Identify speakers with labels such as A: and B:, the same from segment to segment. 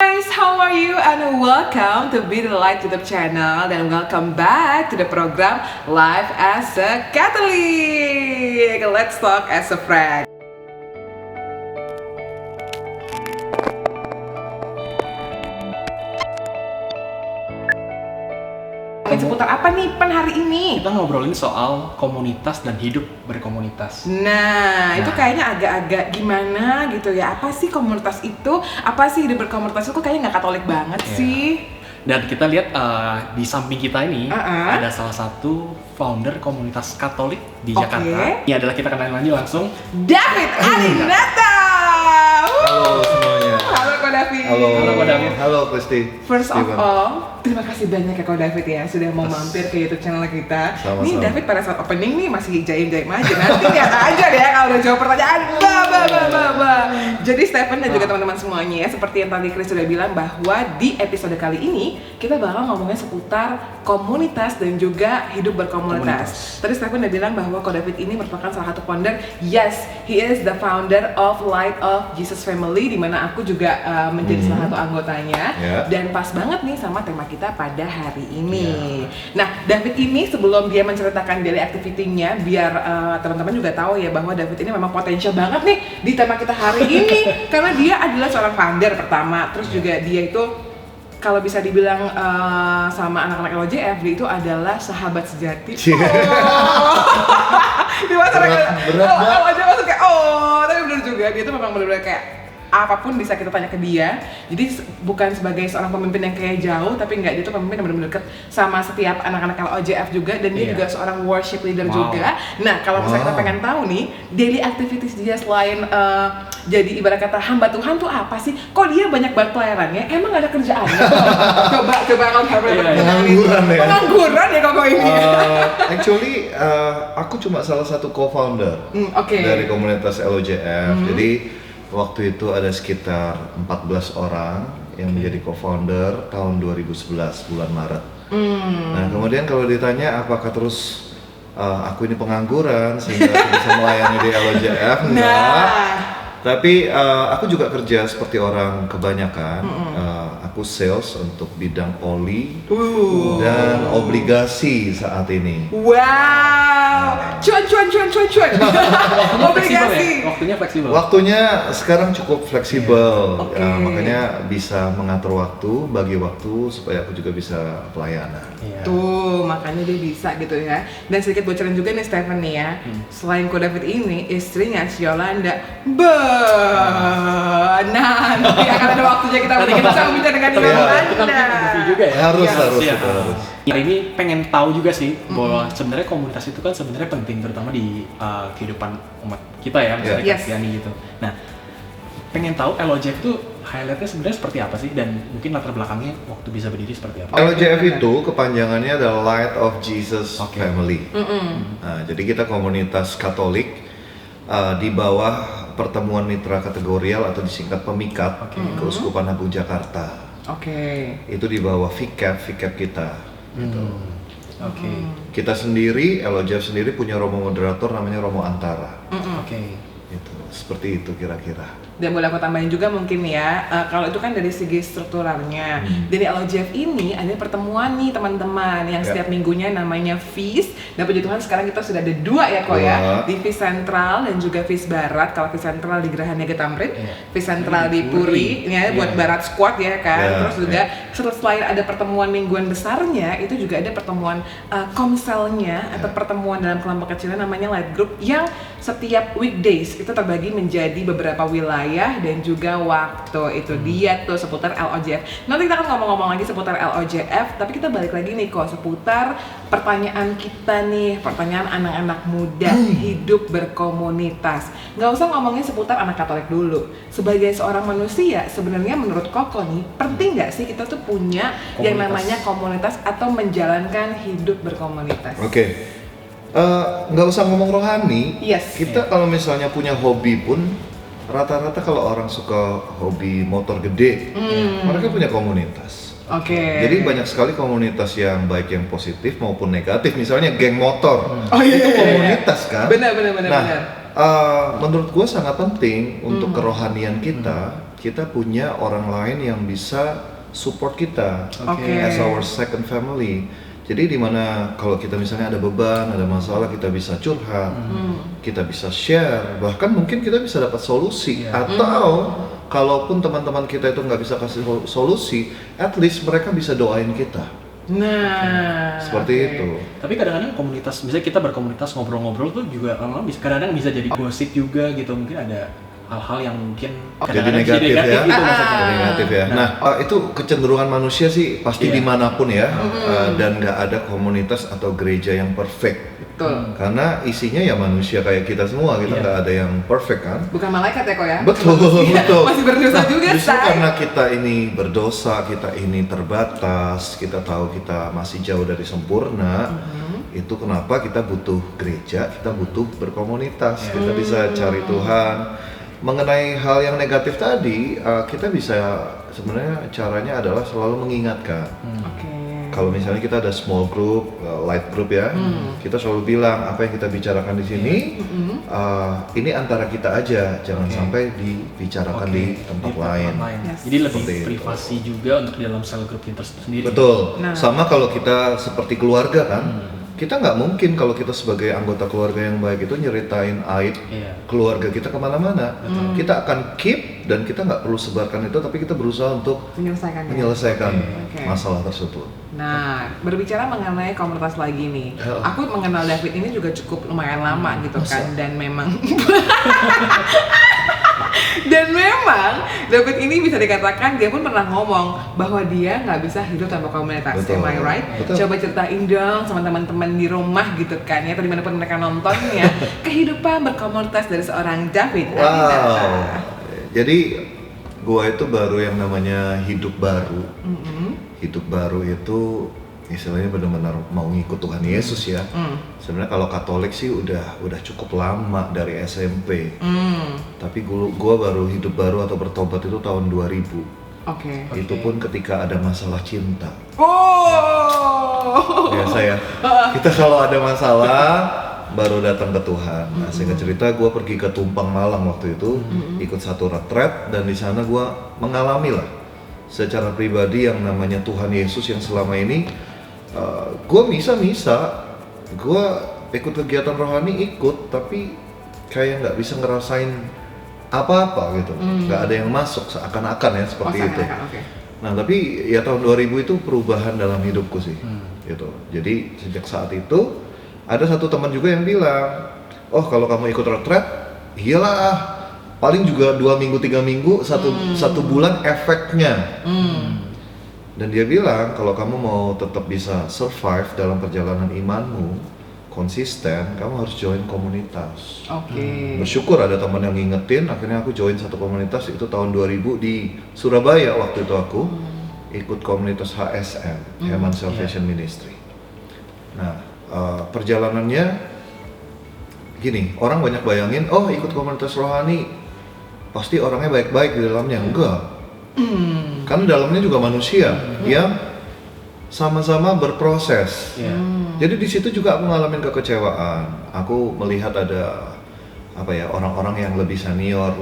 A: guys, how are you? And welcome to Be The Light YouTube channel. Dan welcome back to the program Life as a Catholic. Let's talk as a friend. Seputar apa nih Pan hari ini?
B: Kita ngobrolin soal komunitas dan hidup berkomunitas.
A: Nah, itu kayaknya agak-agak gimana gitu ya. Apa sih komunitas itu? Apa sih hidup berkomunitas itu? Kok kayaknya nggak Katolik banget sih.
B: Dan kita lihat di samping kita ini ada salah satu founder komunitas Katolik di Jakarta. Ini adalah kita kenalin lagi langsung
A: David Arinata.
C: Halo semuanya.
A: Halo Ko David.
C: Halo
B: Ko David.
C: Halo Kristi.
A: First of all, terima kasih banyak ya Ko David ya sudah mau mampir ke YouTube channel kita.
C: Sama-sama.
A: Nih David pada saat opening nih masih jaim-jaim aja. Nanti lihat aja deh kalau udah jawab pertanyaan. Jadi Stephen dan juga teman-teman semuanya ya, seperti yang tadi Chris sudah bilang bahwa di episode kali ini kita bakal ngomongin seputar komunitas dan juga hidup berkomunitas. Tadi Stephen udah bilang bahwa Ko David ini merupakan salah satu founder. Yes, he is the founder of Light of Jesus Family, di mana aku juga menjadi salah satu anggotanya. Dan pas banget nih sama tema kita pada hari ini. Nah, David ini sebelum dia menceritakan daily activity-nya, biar teman-teman juga tahu ya bahwa David ini memang potensial banget nih di tema kita hari ini. Karena dia adalah seorang founder pertama, terus juga dia itu kalau bisa dibilang sama anak-anak LOJF, dia itu adalah sahabat sejati. Di masyarakat LOJF masuk kayak tapi bener juga, dia itu memang bener-bener kayak apapun bisa kita tanya ke dia. Jadi bukan sebagai seorang pemimpin yang kayak jauh, tapi enggak, dia tuh pemimpin yang benar-benar dekat sama setiap anak-anak LOJF juga, dan dia juga seorang worship leader juga. Nah, kalau misalnya kita pengen tahu nih daily activities dia selain jadi ibarat kata hamba Tuhan tuh apa sih? Kok dia banyak banget pelayarannya? Emang gak ada kerjaannya? coba kalau pengangguran ya kok ini.
C: Actually, aku cuma salah satu co-founder dari komunitas LOJF. Jadi waktu itu ada sekitar 14 orang yang menjadi co-founder tahun 2011 bulan Maret. Nah, kemudian kalau ditanya apakah terus aku ini pengangguran sehingga aku bisa melayani di LOJF, enggak. Tapi aku juga kerja seperti orang kebanyakan. Aku sales untuk bidang oli dan obligasi saat ini.
A: Wow, cuan. Obligasi.
B: Waktunya fleksibel.
C: Waktunya sekarang cukup fleksibel, makanya bisa mengatur waktu, bagi waktu supaya aku juga bisa pelayanan.
A: Tuh, makanya dia bisa gitu ya. Dan sedikit bocoran juga nih Stephen nih ya. Selain Ko David ini, istrinya si Yolanda. Nanti akan ada waktunya kita bisa bicara dengan Yolanda.
B: Juga ya.
C: Harus.
B: Ya, ini pengen tahu juga sih bahwa sebenarnya komunitas itu kan sebenarnya penting, terutama di kehidupan umat kita ya, misalnya Kristiani gitu. Nah, pengen tahu LOJF itu highlightnya sebenarnya seperti apa sih, dan mungkin latar belakangnya waktu bisa berdiri seperti apa?
C: LOJF itu kepanjangannya adalah Light of Jesus Family. Nah, jadi kita komunitas Katolik di bawah Pertemuan Mitra Kategorial atau disingkat PEMIKAT Keuskupan Agung Jakarta. Itu di bawah VCAP kita. Gitu. Kita sendiri, LOJF sendiri punya romo moderator namanya Romo Antara. Itu seperti itu kira-kira.
A: Dan boleh aku tambahin juga mungkin ya, kalau itu kan dari segi strukturalnya. Dari LOJF ini ada pertemuan nih teman-teman yang setiap minggunya namanya Feast. Dan puji Tuhan sekarang kita sudah ada 2 ya kok ya, di Feast Sentral dan juga Feast Barat. Kalau Feast Sentral di Geraha Niaga Tamrin, Feast Sentral di Puri, ini ya buat Barat Squad ya kan. Terus juga selain ada pertemuan mingguan besarnya, itu juga ada pertemuan komselnya atau pertemuan dalam kelompok kecilnya namanya Light Group, yang setiap weekdays itu terbagi menjadi beberapa wilayah dan juga waktu. Itu dia tuh seputar LOJF. Nanti kita akan ngomong-ngomong lagi seputar LOJF, tapi kita balik lagi nih kok seputar pertanyaan kita nih, pertanyaan anak-anak muda hidup berkomunitas. Nggak usah ngomongin seputar anak Katolik dulu. Sebagai seorang manusia, sebenarnya menurut Koko nih, penting nggak sih kita tuh punya yang namanya komunitas atau menjalankan hidup berkomunitas?
C: Nggak usah ngomong rohani. Kita kalau misalnya punya hobi pun, rata-rata kalau orang suka hobi motor gede, mereka punya komunitas. Jadi banyak sekali komunitas yang baik yang positif maupun negatif. Misalnya geng motor, itu komunitas kan.
A: Benar.
C: Nah, menurut gue sangat penting untuk kerohanian kita kita punya orang lain yang bisa support kita as our second family. Jadi dimana kalau kita misalnya ada beban, ada masalah, kita bisa curhat, kita bisa share, bahkan mungkin kita bisa dapat solusi. Atau kalaupun teman-teman kita itu nggak bisa kasih solusi, at least mereka bisa doain kita.
A: Nah,
C: seperti itu.
B: Tapi kadang-kadang komunitas, misalnya kita berkomunitas ngobrol-ngobrol tuh juga kadang-kadang bisa jadi gosip juga gitu. Mungkin ada hal-hal yang mungkin
C: jadi negatif ya,
B: gitu maksudnya.
C: Negatif ya. Nah, itu kecenderungan manusia sih pasti dimanapun ya, dan nggak ada komunitas atau gereja yang perfect.
A: Betul.
C: Karena isinya ya manusia kayak kita semua, kita nggak ada yang perfect kan?
A: Bukan malaikat ya kok ya?
C: Betul, betul.
A: Masih berdosa juga,
C: justru karena kita ini berdosa, kita ini terbatas, kita tahu kita masih jauh dari sempurna. Itu kenapa kita butuh gereja, kita butuh berkomunitas, kita bisa cari Tuhan. Mengenai hal yang negatif tadi, kita bisa sebenarnya caranya adalah selalu mengingatkan. Kalau misalnya kita ada small group, light group ya, kita selalu bilang apa yang kita bicarakan di sini, ini antara kita aja, jangan sampai dibicarakan di tempat lain.
B: Jadi lebih privasi juga untuk di dalam sel group kita sendiri.
C: Betul. Sama kalau kita seperti keluarga kan. Kita nggak mungkin kalau kita sebagai anggota keluarga yang baik itu nyeritain aib keluarga kita kemana-mana. Kita akan keep dan kita nggak perlu sebarkan itu, tapi kita berusaha untuk menyelesaikan masalah tersebut.
A: Nah, berbicara mengenai komunitas lagi nih, aku mengenal David ini juga cukup lumayan lama gitu kan, dan memang David ini bisa dikatakan dia pun pernah ngomong bahwa dia nggak bisa hidup tanpa komunitas. Am I right? Coba ceritain dong sama teman-teman di rumah gitu kan ya, atau dimanapun mereka nontonnya, kehidupan berkomunitas dari seorang David.
C: Jadi gua itu baru yang namanya hidup baru. Hidup baru itu istilahnya benar-benar mau ngikut Tuhan Yesus ya. Sebenarnya kalau Katolik sih udah cukup lama dari SMP. Tapi gua baru hidup baru atau bertobat itu tahun 2000. Itu pun ketika ada masalah cinta. Biasa ya. Kita kalau ada masalah baru datang ke Tuhan. Nah, singkat cerita gue pergi ke Tumpang Malang waktu itu, ikut satu retret, dan di sana gue mengalami lah secara pribadi yang namanya Tuhan Yesus yang selama ini gue misa, gue ikut kegiatan rohani tapi kayak nggak bisa ngerasain apa-apa gitu, nggak ada yang masuk seakan-akan ya seperti itu. Nah tapi ya tahun 2000 itu perubahan dalam hidupku sih, gitu. Jadi sejak saat itu ada satu teman juga yang bilang, oh kalau kamu ikut retret, iyalah paling juga 2 minggu 3 minggu, satu bulan efeknya. Dan dia bilang kalau kamu mau tetap bisa survive dalam perjalanan imanmu, konsisten, kamu harus join komunitas. Bersyukur ada teman yang ngingetin, akhirnya aku join satu komunitas itu tahun 2000 di Surabaya. Waktu itu aku ikut komunitas HSM, Human Salvation Ministry. Nah, perjalanannya gini, orang banyak bayangin, oh ikut komunitas rohani pasti orangnya baik-baik di dalamnya. Enggak, karena dalamnya juga manusia yang sama-sama berproses. Jadi di situ juga aku ngalamin kekecewaan. Aku melihat ada orang-orang yang lebih senior,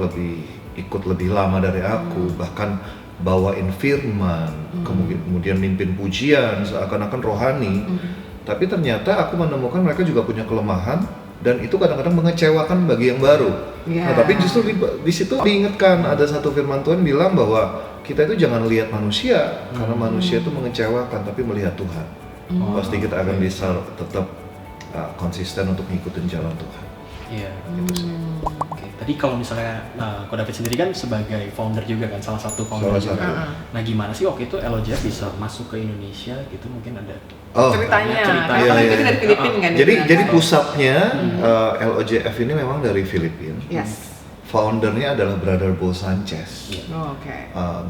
C: ikut lebih lama dari aku, bahkan bawain firman, kemudian mimpin pujian seakan-akan rohani. Tapi ternyata aku menemukan mereka juga punya kelemahan, dan itu kadang-kadang mengecewakan bagi yang baru. Nah, tapi justru di situ diingatkan, ada satu firman Tuhan bilang bahwa kita itu jangan lihat manusia, karena manusia itu mengecewakan, tapi melihat Tuhan. Pasti kita akan bisa tetap konsisten untuk ngikutin jalan Tuhan. Gitu sih.
B: Tadi kalau misalnya, Ko David sendiri kan sebagai founder juga kan, salah satu founder juga. Nah gimana sih waktu itu LOJF bisa masuk ke Indonesia gitu, mungkin ada
A: ceritanya.
B: Iya.
A: Itu dari Filipina kan?
C: Jadi pusatnya LOJF ini memang dari Filipina. Foundernya adalah Brother Bo Sanchez.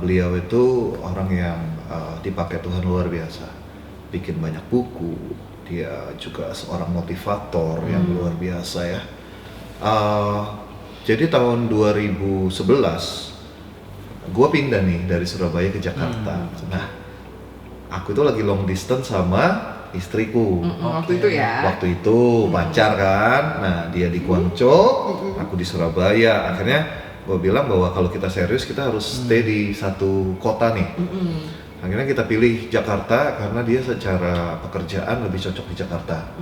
C: Beliau itu orang yang dipakai Tuhan luar biasa, bikin banyak buku. Dia juga seorang motivator yang luar biasa ya. Jadi tahun 2011 gue pindah nih dari Surabaya ke Jakarta. Nah, aku itu lagi long distance sama istriku.
A: Waktu itu ya?
C: Waktu itu pacar kan. Nah, dia di Guangzhou, aku di Surabaya. Akhirnya gue bilang bahwa kalau kita serius kita harus stay di satu kota nih. Akhirnya kita pilih Jakarta karena dia secara pekerjaan lebih cocok di Jakarta.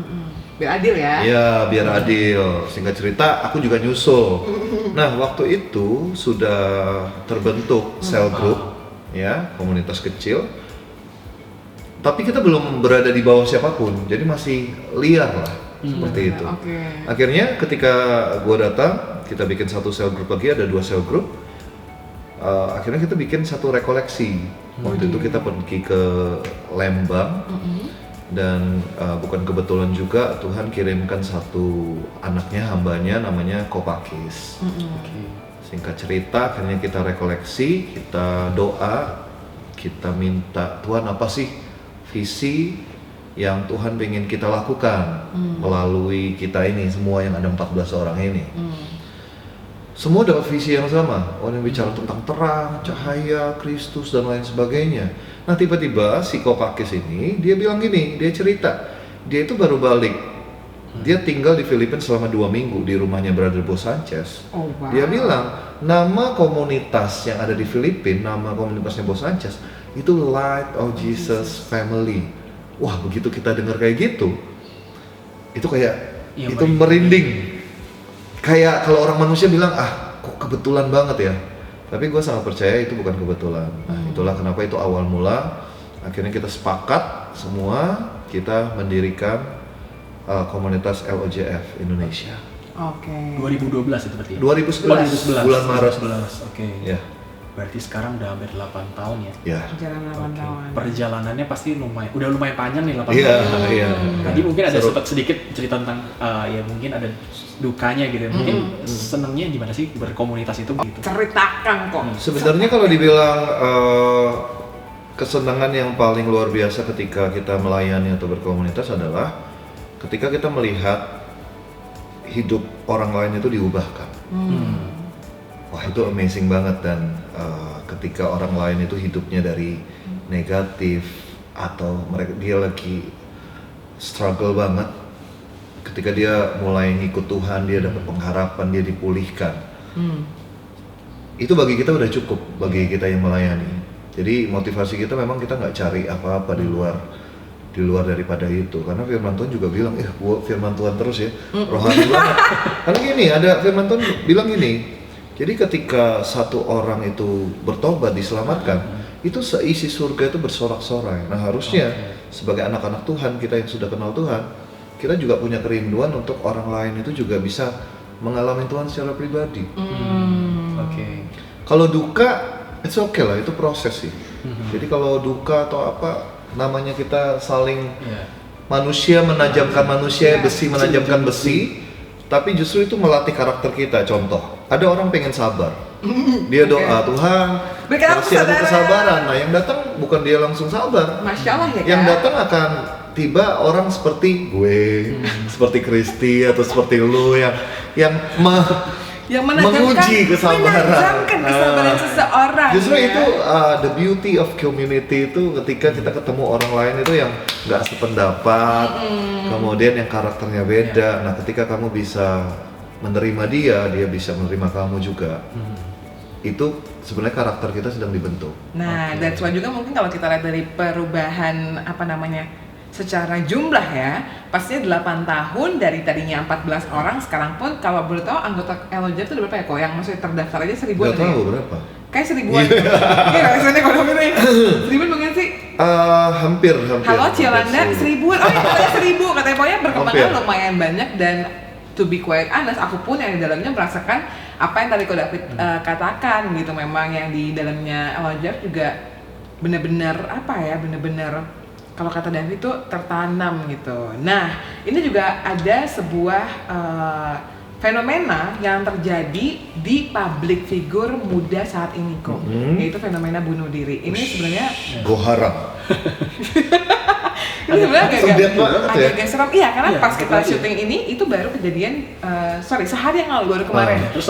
A: Biar adil ya?
C: Iya, biar adil. Singkat cerita, aku juga nyusul. Nah, waktu itu sudah terbentuk cell group, ya, komunitas kecil. Tapi kita belum berada di bawah siapapun, jadi masih liar lah, seperti itu. Akhirnya ketika gue datang, kita bikin satu cell group lagi, ada 2 cell group. Akhirnya kita bikin satu rekoleksi. Waktu itu kita pergi ke Lembang dan bukan kebetulan juga Tuhan kirimkan satu anaknya, hambanya namanya Kopakis. Singkat cerita akhirnya kita rekoleksi, kita doa, kita minta Tuhan apa sih visi yang Tuhan ingin kita lakukan melalui kita ini semua yang ada 14 orang ini. Semua dapat visi yang sama, orang yang bicara tentang terang, cahaya, Kristus dan lain sebagainya. Nah tiba-tiba si Kopakis ini, dia bilang gini, dia cerita, dia itu baru balik. Dia tinggal di Filipina selama 2 minggu di rumahnya Brother Bo Sanchez. Dia bilang, nama komunitas yang ada di Filipina, nama komunitasnya Bo Sanchez, itu Light of Jesus Family. Wah begitu kita dengar kayak gitu, itu kayak, itu merinding. Kayak kalau orang manusia bilang, kok kebetulan banget ya. Tapi gue sangat percaya itu bukan kebetulan. Nah itulah kenapa itu awal mula. Akhirnya kita sepakat semua, kita mendirikan komunitas LOJF Indonesia.
B: 2012 itu berarti ya?
C: 2011, bulan Maret. Ya.
B: Berarti sekarang udah hampir 8 tahun ya?
A: Perjalanan 8 tahun.
B: Perjalanannya pasti udah lumayan panjang nih 8 tahun.
C: Iya.
B: Tadi mungkin ada sempat sedikit cerita tentang ya mungkin ada dukanya gitu. Mungkin senengnya gimana sih berkomunitas itu gitu?
A: Ceritakan kok.
C: Sebenarnya kalau dibilang kesenangan yang paling luar biasa ketika kita melayani atau berkomunitas adalah ketika kita melihat hidup orang lain itu diubahkan. Wah itu amazing banget dan ketika orang lain itu hidupnya dari negatif atau dia lagi struggle banget, ketika dia mulai ngikut Tuhan, dia dapat pengharapan, dia dipulihkan. Itu bagi kita udah cukup, bagi kita yang melayani. Jadi motivasi kita memang kita nggak cari apa-apa di luar daripada itu, karena firman Tuhan juga bilang, firman Tuhan terus ya, rohani banget. Karena gini, ada firman Tuhan bilang gini. Jadi ketika satu orang itu bertobat, diselamatkan, itu seisi surga itu bersorak-sorai. Nah harusnya sebagai anak-anak Tuhan, kita yang sudah kenal Tuhan, kita juga punya kerinduan untuk orang lain itu juga bisa mengalami Tuhan secara pribadi. Kalau duka, it's okay lah, itu proses sih. Jadi kalau duka atau apa, namanya kita saling manusia menajamkan manusia, besi menajamkan besi. Tapi justru itu melatih karakter kita. Contoh, ada orang pengen sabar, dia doa, Tuhan kasih aku kesabaran. Nah yang datang bukan dia langsung sabar,
A: Masya Allah ya,
C: yang datang akan tiba orang seperti gue, seperti Kristi atau seperti lu yang menguji kesabaran
A: seseorang.
C: Justru itu the beauty of community itu ketika kita ketemu orang lain itu yang nggak sependapat, kemudian yang karakternya beda. Nah ketika kamu bisa menerima dia bisa menerima kamu juga. Itu sebenarnya karakter kita sedang dibentuk.
A: Nah, that's why juga mungkin kalau kita lihat dari perubahan secara jumlah ya, pastinya 8 tahun dari tadinya 14 orang, sekarang pun kalau boleh tahu anggota LOJF itu berapa ya kok? Yang maksudnya terdaftar aja 1000-an.
C: Gak tahu berapa.
A: Kayak 1000-an. Iya, rasanya kalau ngomongin 1000-an mungkin sih.
C: Hampir.
A: Halo Ciolanda, 1000-an. Oh ya, katanya 1000. Katanya pokoknya berkembangnya lumayan banyak dan to be quite honest, aku pun yang di dalamnya merasakan apa yang tadi Ko David katakan gitu. Memang yang di dalamnya LOJF juga benar-benar kalau kata David itu tertanam gitu. Nah, ini juga ada sebuah fenomena yang terjadi di public figure muda saat ini kok, yaitu fenomena bunuh diri. Ini sebenarnya
C: Goharap.
A: ini sebenarnya agak seram. Iya, karena pas kita syuting ini itu baru kejadian sehari yang lalu, baru kemarin.
B: Terus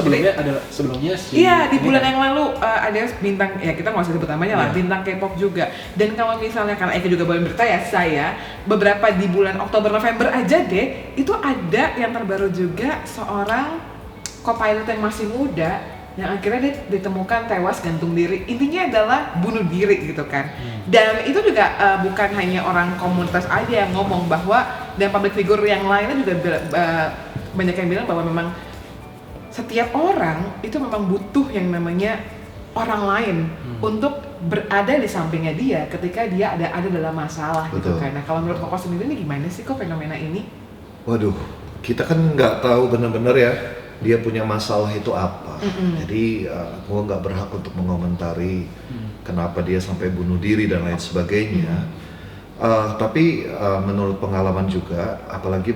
B: sebelumnya sih.
A: Iya, di bulan yang lalu ada bintang, ya kita nggak usah sebut namanya lah, bintang K-pop juga. Dan kalau misalnya karena Eka juga boleh bertanya, saya beberapa di bulan Oktober November aja deh, itu ada yang terbaru juga seorang co-pilot yang masih muda yang akhirnya dia ditemukan tewas gantung diri. Intinya adalah bunuh diri gitu kan. Dan itu juga bukan hanya orang komunitas aja yang ngomong, bahwa dan public figure yang lainnya juga banyak yang bilang bahwa memang setiap orang itu memang butuh yang namanya orang lain untuk berada di sampingnya dia ketika dia ada dalam masalah. Betul. Gitu kan. Nah kalau menurut Koko sendiri ini gimana sih kok fenomena ini?
C: Waduh, kita kan nggak tahu benar-benar ya dia punya masalah itu apa. Jadi gue nggak berhak untuk mengomentari kenapa dia sampai bunuh diri dan lain sebagainya. Tapi menurut pengalaman juga, apalagi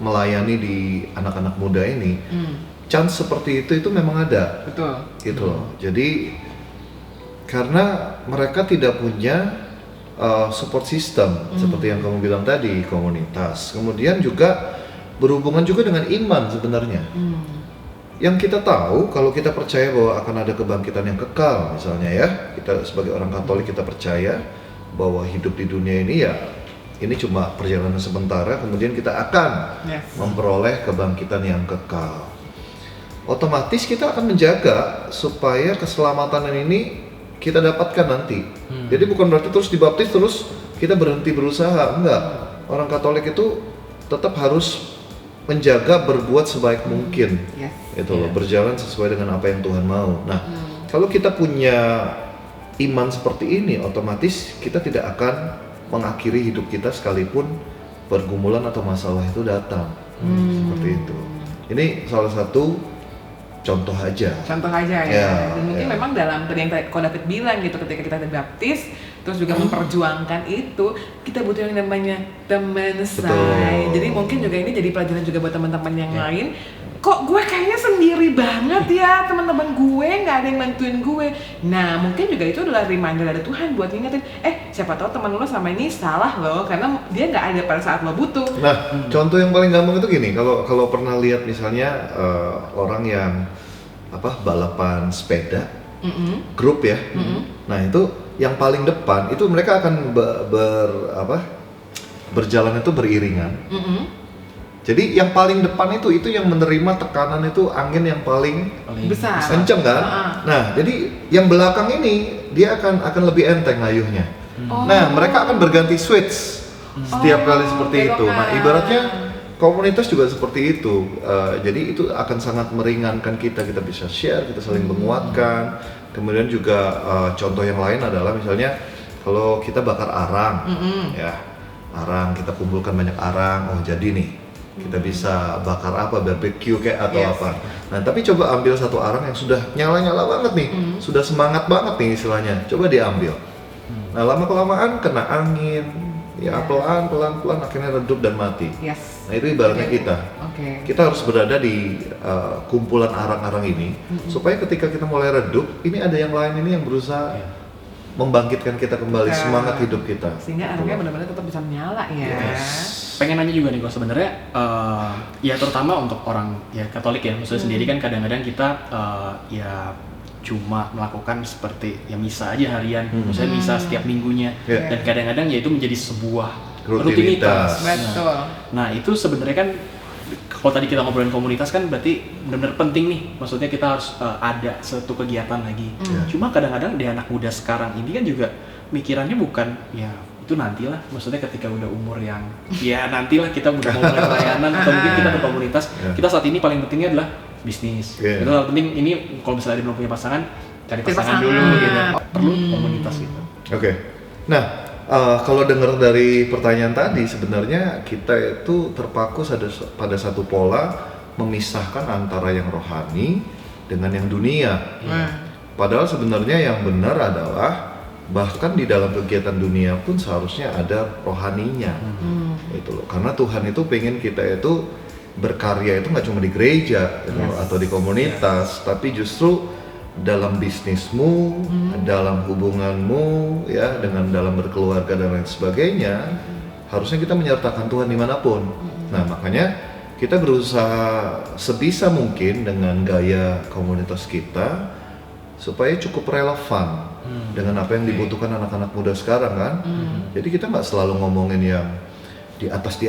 C: melayani di anak-anak muda ini, chance seperti itu memang ada.
A: Betul.
C: Gitu loh. Jadi karena mereka tidak punya support system seperti yang kamu bilang tadi, komunitas. Kemudian juga berhubungan juga dengan iman sebenarnya. Yang kita tahu, kalau kita percaya bahwa akan ada kebangkitan yang kekal misalnya ya, kita sebagai orang Katolik kita percaya bahwa hidup di dunia ini ya ini cuma perjalanan sementara, kemudian kita akan memperoleh kebangkitan yang kekal. Otomatis kita akan menjaga supaya keselamatan ini kita dapatkan nanti. Jadi bukan berarti terus dibaptis terus kita berhenti berusaha, enggak. Orang Katolik itu tetap harus menjaga berbuat sebaik mungkin, itu loh, berjalan sesuai dengan apa yang Tuhan mau. Nah, kalau kita punya iman seperti ini, otomatis kita tidak akan mengakhiri hidup kita sekalipun pergumulan atau masalah itu datang, seperti itu. Ini salah satu contoh aja ya.
A: Dan mungkin memang dalam tadi yang Ko David bilang gitu, ketika kita dibaptis terus juga memperjuangkan itu, kita butuh yang namanya teman say. Jadi mungkin juga ini jadi pelajaran juga buat teman-teman yang lain. Kok gue kayaknya sendiri banget ya, teman-teman gue nggak ada yang bantuin gue. Nah mungkin juga itu adalah reminder dari Tuhan buat ngingetin, siapa tahu teman lo sama ini salah loh, karena dia nggak ada pada saat lo butuh.
C: Nah contoh yang paling gampang itu gini, kalau pernah lihat misalnya orang yang balapan sepeda, grup ya. Nah itu yang paling depan itu mereka akan berjalan itu beriringan. Jadi yang paling depan itu yang menerima tekanan itu angin yang paling
A: besar,
C: kenceng kan. Nah jadi yang belakang ini dia akan lebih enteng ngayuhnya. Nah mereka akan berganti switch setiap kali seperti itu. Nah ibaratnya komunitas juga seperti itu. Jadi itu akan sangat meringankan kita bisa share, kita saling menguatkan. Kemudian juga contoh yang lain adalah misalnya kalau kita bakar arang, ya arang, kita kumpulkan banyak arang, jadi nih kita bisa bakar barbecue kayak atau apa. Nah tapi coba ambil satu arang yang sudah nyala-nyala banget nih, sudah semangat banget nih istilahnya, coba diambil. Nah lama-kelamaan kena angin, ya pelan-pelan akhirnya redup dan mati. Nah itu ibaratnya kita harus berada di kumpulan arang-arang ini, supaya ketika kita mulai redup, ini ada yang lain ini yang berusaha membangkitkan kita kembali, semangat hidup kita.
A: Sehingga arangnya benar-benar tetap bisa menyala ya.
B: Pengen nanya juga nih kok sebenarnya, ya terutama untuk orang ya Katolik ya, maksudnya sendiri kan kadang-kadang kita ya cuma melakukan seperti ya misa aja harian, maksudnya misa setiap minggunya, dan kadang-kadang ya itu menjadi sebuah rutinitas.
A: Betul.
B: Nah itu sebenarnya kan kalau tadi kita ngobrolin komunitas kan berarti benar-benar penting nih, maksudnya kita harus ada satu kegiatan lagi. Cuma kadang-kadang di anak muda sekarang ini kan juga mikirannya bukan ya itu nantilah, maksudnya ketika udah umur yang ya nantilah kita udah mau mulai pelayanan atau mungkin kita berkomunitas, kita saat ini paling pentingnya adalah bisnis. Itu hal penting, ini kalau misalnya dia belum punya pasangan, cari pasangan dulu gitu. Perlu komunitas gitu.
C: Nah, kalau dengar dari pertanyaan tadi, sebenarnya kita itu terpaku pada satu pola memisahkan antara yang rohani dengan yang dunia. Padahal sebenarnya yang benar adalah bahkan di dalam kegiatan dunia pun seharusnya ada rohaninya. Itu loh. Karena Tuhan itu pengen kita itu berkarya itu nggak cuma di gereja atau di komunitas, tapi justru dalam bisnismu, dalam hubunganmu, ya, dengan dalam berkeluarga dan lain sebagainya, harusnya kita menyertakan Tuhan dimanapun. Nah makanya kita berusaha sebisa mungkin dengan gaya komunitas kita supaya cukup relevan dengan apa yang dibutuhkan anak-anak muda sekarang kan. Jadi kita nggak selalu ngomongin yang di atas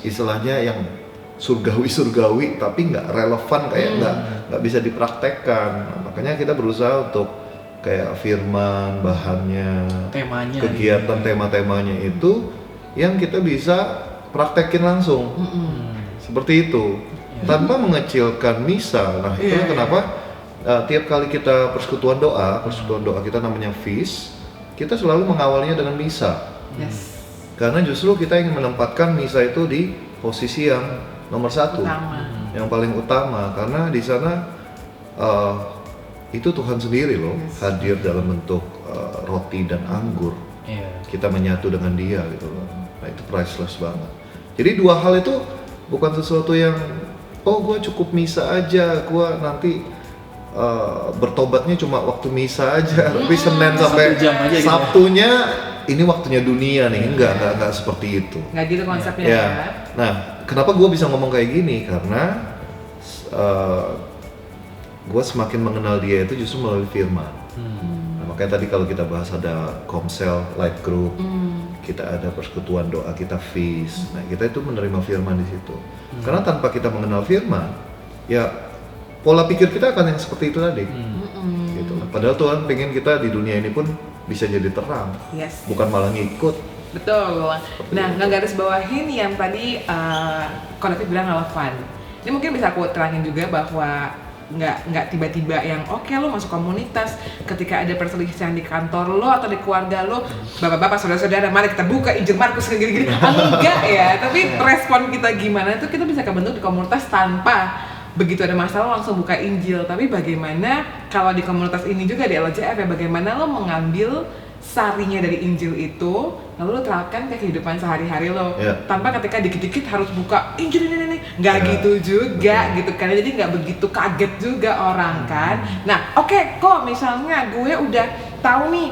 C: istilahnya yang surgawi tapi nggak relevan, kayak nggak bisa dipraktekkan. Nah, makanya kita berusaha untuk kayak firman, bahannya,
B: temanya,
C: kegiatan tema-temanya itu yang kita bisa praktekin langsung. Seperti itu, tanpa mengecilkan misa. Nah, itu kenapa tiap kali kita persekutuan doa kita namanya feast, kita selalu mengawalnya dengan misa. Karena justru kita ingin menempatkan misa itu di posisi yang nomor 1, yang paling utama, karena di sana itu Tuhan sendiri loh hadir dalam bentuk roti dan anggur. Kita menyatu dengan Dia gitu loh. Nah, itu priceless banget. Jadi dua hal itu bukan sesuatu yang gue cukup misa aja, gue nanti bertobatnya cuma waktu misa aja, tapi Senin sampai Sabtunya ini waktunya dunia nih. Enggak seperti itu.
A: Nggak gitu konsepnya ya.
C: Nah, kenapa gue bisa ngomong kayak gini? Karena gue semakin mengenal Dia itu justru melalui firman. Nah, makanya tadi kalau kita bahas ada Komsel, Light Group, kita ada persekutuan doa, kita feast. Nah, kita itu menerima firman di situ. Karena tanpa kita mengenal firman, ya pola pikir kita akan yang seperti itu tadi. Gitu. Padahal Tuhan pengen kita di dunia ini pun bisa jadi terang, bukan malah ngikut.
A: Betul. Nah, ngegaris bawahin yang tadi Ko David bilang relevan. Ini mungkin bisa aku terangin juga bahwa nggak tiba-tiba yang oke, lo masuk komunitas ketika ada perselisihan di kantor lo atau di keluarga lo, bapak-bapak, saudara-saudara, mari kita buka Injil Markus gini-gini. Enggak ya, tapi respon kita gimana itu kita bisa kebentuk di komunitas tanpa begitu ada masalah langsung buka Injil. Tapi bagaimana kalau di komunitas ini juga di LJF ya, bagaimana lo mengambil sarinya dari Injil itu lalu lo terapkan ke kehidupan sehari-hari lo, tanpa ketika dikit-dikit harus buka Injil ini nggak gitu juga gitu kan, jadi nggak begitu kaget juga orang kan. Nah kok misalnya gue udah tahu nih,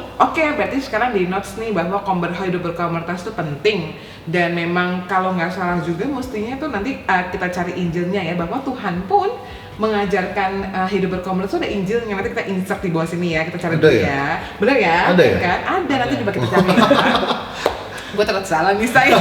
A: berarti sekarang di notes nih bahwa hidup berkomunitas itu penting, dan memang kalau nggak salah juga mestinya tuh nanti kita cari Injilnya ya, bahwa Tuhan pun mengajarkan hidup berkomunitas itu ada Injilnya. Nanti kita insert di bawah sini ya, kita cari dulu ya. Bener ya?
C: Ada ya?
A: Kan? Ada, nanti coba kita cari. Gue terlalu salah nih saya.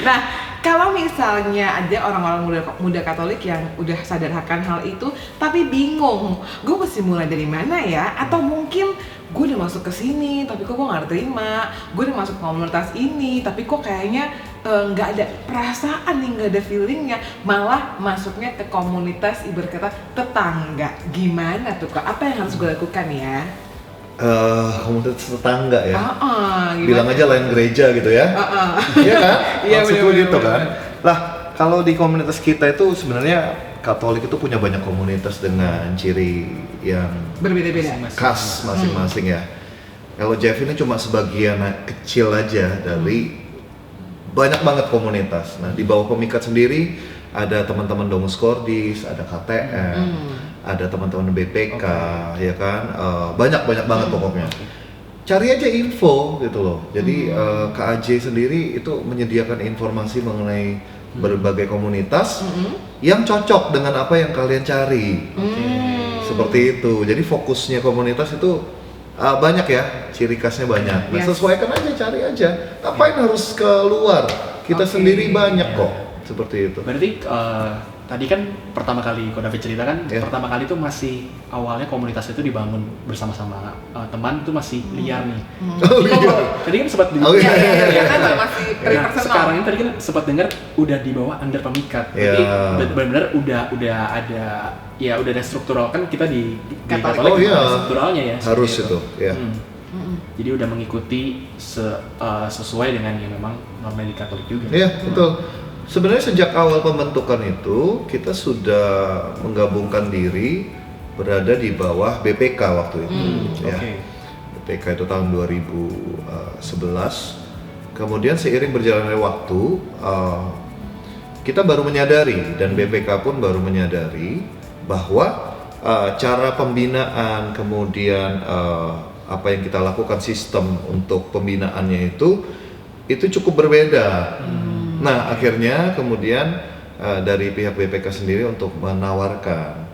A: Nah, kalau misalnya ada orang-orang muda Katolik yang udah sadar akan hal itu, tapi bingung, gue mesti mulai dari mana ya? Atau mungkin gue udah masuk ke sini, tapi kok gue nggak terima. Gue udah masuk komunitas ini, tapi kok kayaknya nggak ada perasaan nih, nggak ada feelingnya, malah masuknya ke komunitas ibarat kata tetangga. Gimana tuh Kak? Apa yang harus gue lakukan ya?
C: Komunitas tetangga ya? Bilang aja lain gereja gitu ya? Iya kan? Maksudku gitu kan? Lah, kalau di komunitas kita itu sebenarnya Katolik itu punya banyak komunitas dengan ciri yang
A: berbeda-beda,
C: khas masing-masing ya. Kalau LJF ini cuma sebagian kecil aja dari banyak banget komunitas. Nah, di bawah Pemikat sendiri ada teman-teman Domus Cordis, ada KTM, ada teman-teman BPK, ya kan, banyak banget pokoknya. Cari aja info gitu loh. Jadi KAJ sendiri itu menyediakan informasi mengenai berbagai komunitas yang cocok dengan apa yang kalian cari. Seperti itu. Jadi fokusnya komunitas itu banyak ya, ciri khasnya banyak. Nah, sesuaikan aja, cari aja. Ngapain harus keluar? Kita sendiri banyak kok. Seperti itu.
B: Berarti tadi kan pertama kali Ko David cerita kan, pertama kali itu masih awalnya komunitas itu dibangun bersama-sama teman, itu masih liar nih. Tadi kan sempat
A: masih
B: nah, sekarang ini tadi kan sempat dengar udah di bawah under Pemikat. Jadi benar-benar udah ada struktural kan, kita di Katolik ada strukturalnya ya.
C: Harus itu, ya.
B: Jadi udah mengikuti sesuai dengan yang memang norma di Katolik juga.
C: Iya, betul. Sebenarnya sejak awal pembentukan itu kita sudah menggabungkan diri berada di bawah BPK waktu itu. BPK itu tahun 2011. Kemudian seiring berjalannya waktu kita baru menyadari, dan BPK pun baru menyadari bahwa cara pembinaan, kemudian apa yang kita lakukan, sistem untuk pembinaannya itu cukup berbeda. Nah, akhirnya kemudian dari pihak BPK sendiri untuk menawarkan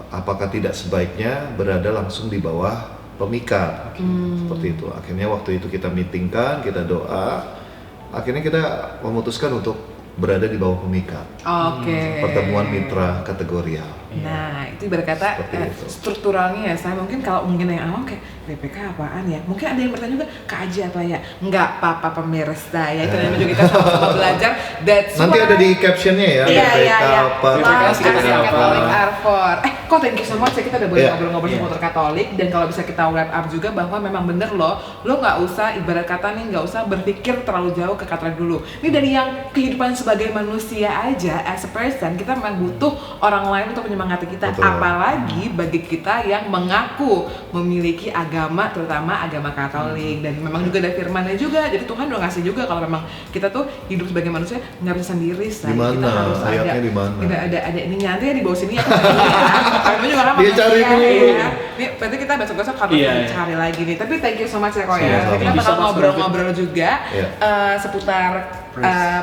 C: apakah tidak sebaiknya berada langsung di bawah Pemikat. Seperti itu. Akhirnya waktu itu kita meetingkan, kita doa, akhirnya kita memutuskan untuk berada di bawah pemikat. Pertemuan mitra kategorial.
A: Nah, itu berkata strukturalnya ya, saya mungkin kalau mungkin yang awam kayak PPK apaan ya? Mungkin ada yang bertanya juga, Kak Aji apa ya? Enggak apa-apa pemirsa ya, itu namanya juga kita sama-sama belajar.
C: Nanti ada di captionnya ya, PPK apa?
A: Katolik Arfor. Kok thank you so much ya, kita udah boleh ngobrol-ngobrol seputar Katolik, dan kalau bisa kita wrap up juga bahwa memang bener lo nggak usah ibarat kata nih, nggak usah berpikir terlalu jauh ke Katolik dulu. Ini dari yang kehidupan sebagai manusia aja, as a person, kita memang butuh orang lain untuk menyemangati kita. Betul. Apalagi bagi kita yang mengaku memiliki agama, terutama agama Katolik, dan memang juga ada firmannya juga. Jadi Tuhan udah ngasih juga kalau memang kita tuh hidup sebagai manusia nggak bisa sendiri, kita harus
C: ayatnya di mana?
A: Ada ininya, nanti ya di bawah sini ya. Karena juga kan
C: dia cari dulu.
A: Nih, berarti kita besok-besok harus cari lagi nih. Tapi thank you so much ya Ko ya. Kita bakal ngobrol-ngobrol juga seputar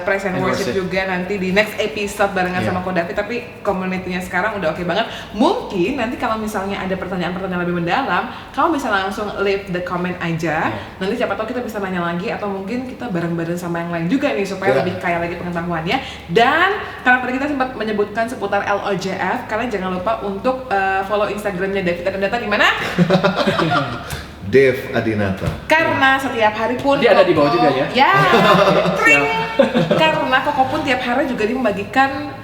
A: praise and worship juga nanti di next episode barengan sama Ko David. Tapi community-nya sekarang udah oke banget. Mungkin nanti kalau misalnya ada pertanyaan-pertanyaan lebih mendalam, kamu bisa langsung leave the comment aja. Nanti siapa tahu kita bisa nanya lagi, atau mungkin kita bareng-bareng sama yang lain juga nih supaya lebih kaya lagi pengetahuannya. Dan karena tadi kita sempat menyebutkan seputar LOJF, kalian jangan lupa untuk follow Instagramnya David Adinata di mana?
C: Dev Adinata.
A: Karena setiap hari pun
B: dia ada di bawah juga ya.
A: Ya. Karena Koko pun tiap hari juga dia membagikan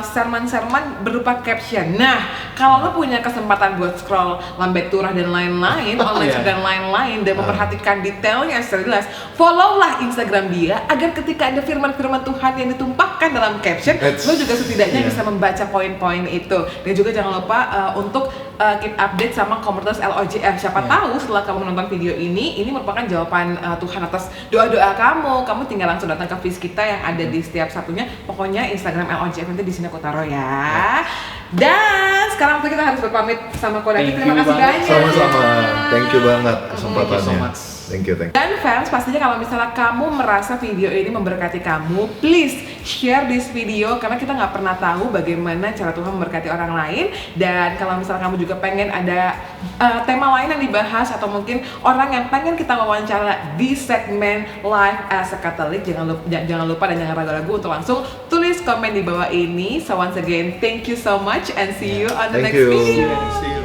A: sermon-sermon berupa caption. Nah, kalau lo punya kesempatan buat scroll Lambe Turah dan lain-lain, online dan lain-lain, dan memperhatikan detailnya secara jelas, follow-lah Instagram dia agar ketika ada firman-firman Tuhan yang ditumpahkan dalam caption, lo juga setidaknya bisa membaca poin-poin itu. Dan juga jangan lupa untuk keep update sama komunitas LOJF. Siapa tahu setelah kamu menonton video ini merupakan jawaban Tuhan atas doa-doa kamu. Kamu tinggal langsung datang ke feed kita yang ada di setiap Sabtunya. Pokoknya Instagram LOJF nanti di sini aku taruh ya. Dan sekarang waktu kita harus berpamit sama Ko David. Terima kasih banyak.
C: Sama-sama. Thank you banget kesempatannya. Thank you.
A: Dan fans, pastinya kalau misalnya kamu merasa video ini memberkati kamu, please share this video, karena kita nggak pernah tahu bagaimana cara Tuhan memberkati orang lain. Dan kalau misalnya kamu juga pengen ada tema lain yang dibahas, atau mungkin orang yang pengen kita wawancara di segmen Live as a Catholic, jangan lupa dan jangan ragu-ragu untuk langsung tulis komen di bawah ini. So once again, thank you so much and see you on the next video.
C: See you.